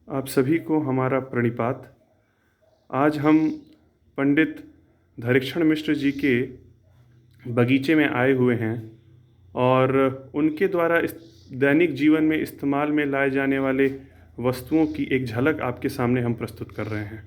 आप सभी को हमारा प्रणिपात। आज हम पंडित धैर्यक्षण मिश्र जी के बगीचे में आए हुए हैं और उनके द्वारा इस दैनिक जीवन में इस्तेमाल में लाए जाने वाले वस्तुओं की एक झलक आपके सामने हम प्रस्तुत कर रहे हैं।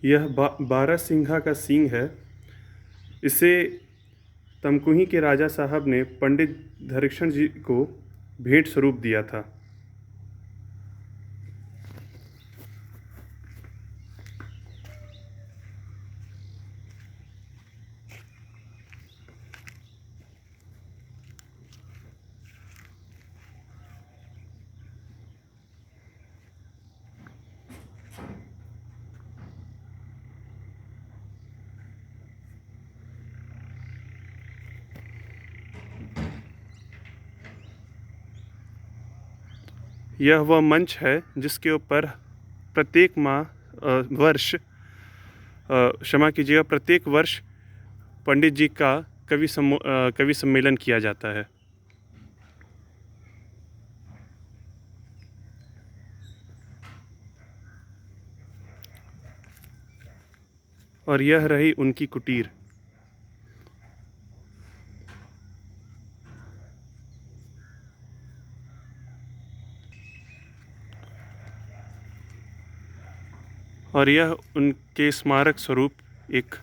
यह बारहसिंघा का सींग है। इसे तमकुही के राजा साहब ने पंडित धैर्यक्षण जी को भेंट स्वरूप दिया था। यह वह मंच है जिसके ऊपर प्रत्येक क्षमा कीजिएगा, प्रत्येक वर्ष पंडित जी का कवि सम्मेलन किया जाता है। और यह रही उनकी कुटीर। और यह उनके स्मारक स्वरूप एक